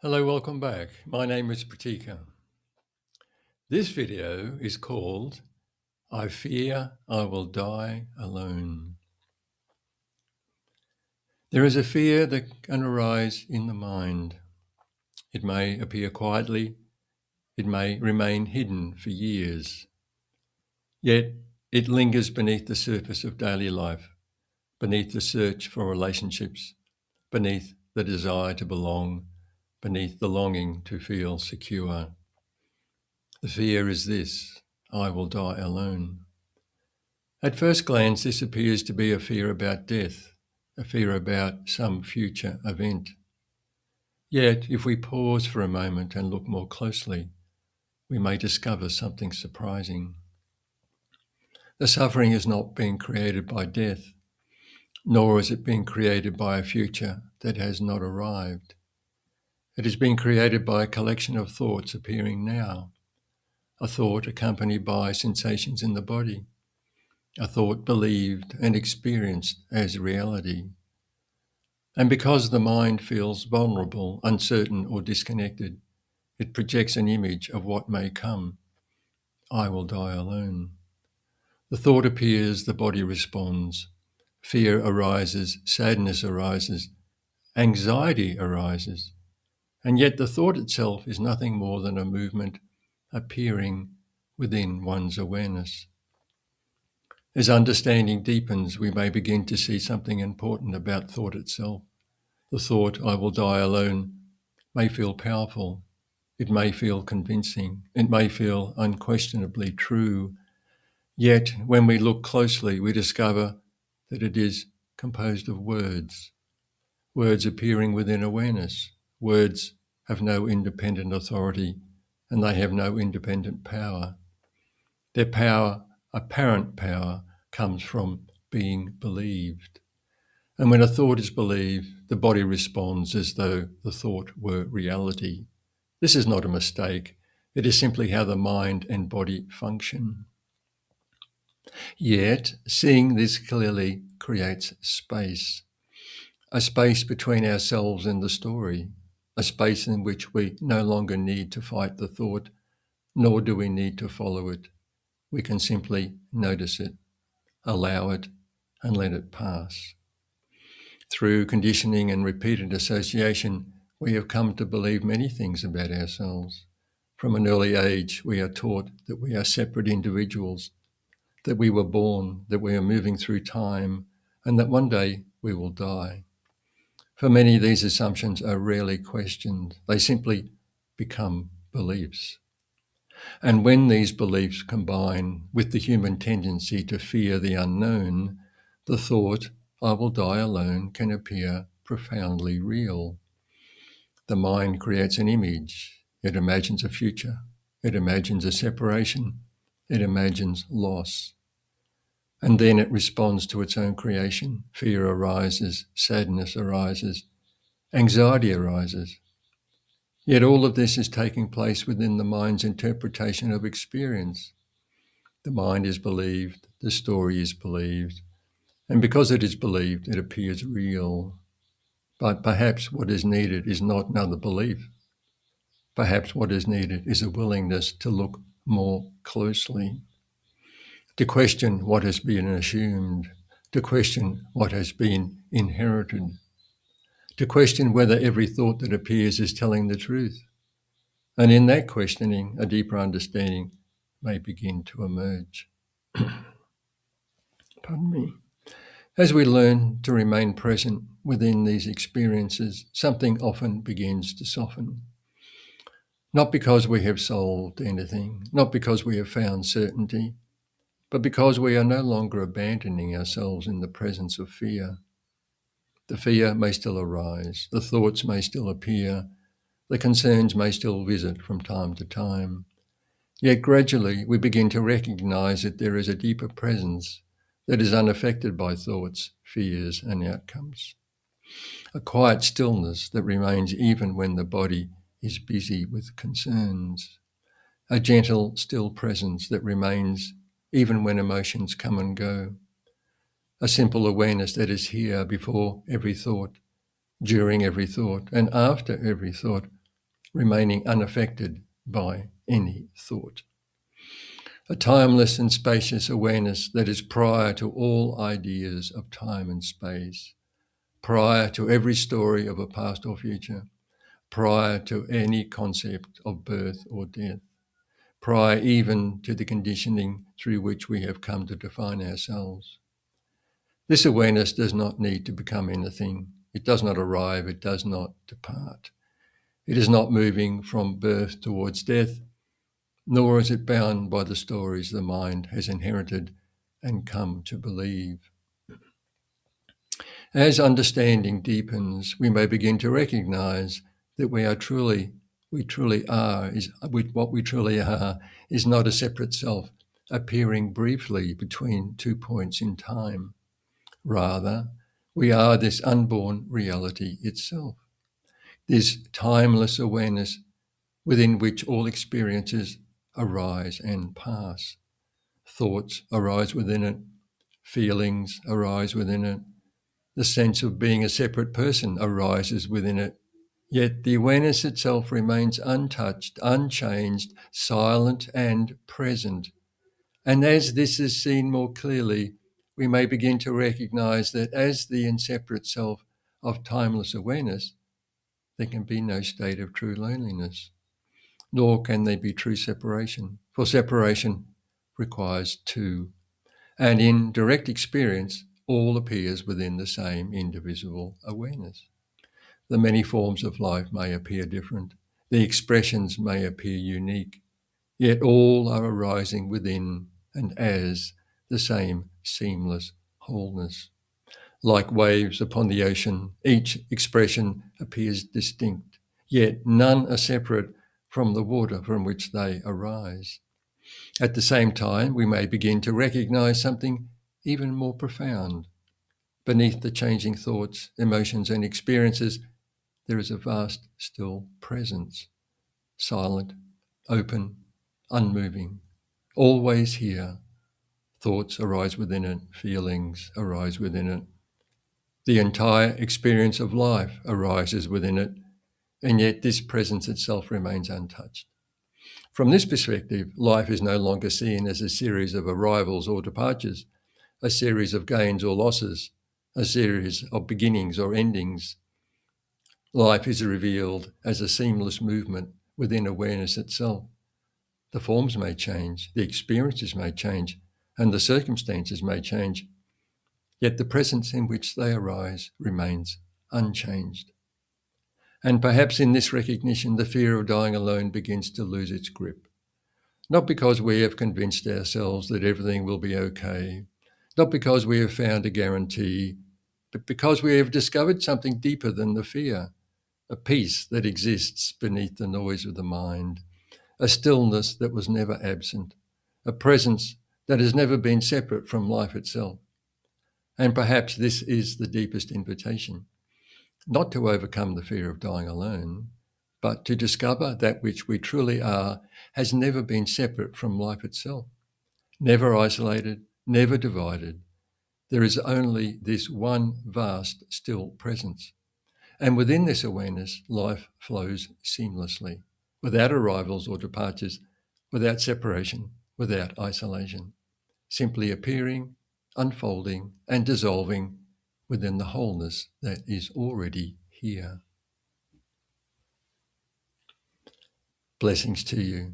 Hello, welcome back. My name is Pratika. This video is called I Fear I Will Die Alone. There is a fear that can arise in the mind. It may appear quietly, it may remain hidden for years. Yet it lingers beneath the surface of daily life, beneath the search for relationships, beneath the desire to belong, beneath the longing to feel secure. The fear is this: I will die alone. At first glance, this appears to be a fear about death, a fear about some future event. Yet, if we pause for a moment and look more closely, we may discover something surprising. The suffering is not being created by death, nor is it being created by a future that has not arrived. It is being created by a collection of thoughts appearing now, a thought accompanied by sensations in the body, a thought believed and experienced as reality. And because the mind feels vulnerable, uncertain, or disconnected, it projects an image of what may come. I will die alone. The thought appears, the body responds. Fear arises, sadness arises, anxiety arises. And yet the thought itself is nothing more than a movement appearing within one's awareness. As understanding deepens, we may begin to see something important about thought itself. The thought, I will die alone, may feel powerful. It may feel convincing. It may feel unquestionably true. Yet, when we look closely, we discover that it is composed of words, words appearing within awareness. Words have no independent authority, and they have no independent power. Their power, apparent power, comes from being believed. And when a thought is believed, the body responds as though the thought were reality. This is not a mistake. It is simply how the mind and body function. Yet, seeing this clearly creates space, a space between ourselves and the story, a space in which we no longer need to fight the thought, nor do we need to follow it. We can simply notice it, allow it, and let it pass. Through conditioning and repeated association, we have come to believe many things about ourselves. From an early age, we are taught that we are separate individuals, that we were born, that we are moving through time, and that one day we will die. For many, these assumptions are rarely questioned. They simply become beliefs. And when these beliefs combine with the human tendency to fear the unknown, the thought, I will die alone, can appear profoundly real. The mind creates an image. It imagines a future. It imagines a separation. It imagines loss. And then it responds to its own creation. Fear arises, sadness arises, anxiety arises. Yet all of this is taking place within the mind's interpretation of experience. The mind is believed, the story is believed, and because it is believed, it appears real. But perhaps what is needed is not another belief. Perhaps what is needed is a willingness to look more closely, to question what has been assumed, to question what has been inherited, to question whether every thought that appears is telling the truth. And in that questioning, a deeper understanding may begin to emerge. Pardon me. As we learn to remain present within these experiences, something often begins to soften. Not because we have solved anything, not because we have found certainty, but because we are no longer abandoning ourselves in the presence of fear. The fear may still arise, the thoughts may still appear, the concerns may still visit from time to time. Yet gradually we begin to recognize that there is a deeper presence that is unaffected by thoughts, fears, and outcomes. A quiet stillness that remains even when the body is busy with concerns. A gentle, still presence that remains even when emotions come and go. A simple awareness that is here before every thought, during every thought, and after every thought, remaining unaffected by any thought. A timeless and spacious awareness that is prior to all ideas of time and space, prior to every story of a past or future, prior to any concept of birth or death, prior even to the conditioning through which we have come to define ourselves. This awareness does not need to become anything. It does not arrive, it does not depart. It is not moving from birth towards death, nor is it bound by the stories the mind has inherited and come to believe. As understanding deepens, we may begin to recognize that what we truly are is not a separate self appearing briefly between 2 points in time. Rather, we are this unborn reality itself, this timeless awareness within which all experiences arise and pass. Thoughts arise within it, feelings arise within it, the sense of being a separate person arises within it. Yet the awareness itself remains untouched, unchanged, silent, and present. And as this is seen more clearly, we may begin to recognize that as the inseparate self of timeless awareness, there can be no state of true loneliness, nor can there be true separation, for separation requires two. And in direct experience, all appears within the same indivisible awareness. The many forms of life may appear different, the expressions may appear unique, yet all are arising within and as the same seamless wholeness. Like waves upon the ocean, each expression appears distinct, yet none are separate from the water from which they arise. At the same time, we may begin to recognize something even more profound. Beneath the changing thoughts, emotions, and experiences, there is a vast, still presence, silent, open, unmoving, always here. Thoughts arise within it, feelings arise within it. The entire experience of life arises within it, and yet this presence itself remains untouched. From this perspective, life is no longer seen as a series of arrivals or departures, a series of gains or losses, a series of beginnings or endings. Life is revealed as a seamless movement within awareness itself. The forms may change, the experiences may change, and the circumstances may change, yet the presence in which they arise remains unchanged. And perhaps in this recognition, the fear of dying alone begins to lose its grip. Not because we have convinced ourselves that everything will be okay, not because we have found a guarantee, but because we have discovered something deeper than the fear, a peace that exists beneath the noise of the mind, a stillness that was never absent, a presence that has never been separate from life itself. And perhaps this is the deepest invitation, not to overcome the fear of dying alone, but to discover that which we truly are has never been separate from life itself, never isolated, never divided. There is only this one vast, still presence. And within this awareness, life flows seamlessly, without arrivals or departures, without separation, without isolation, simply appearing, unfolding, and dissolving within the wholeness that is already here. Blessings to you.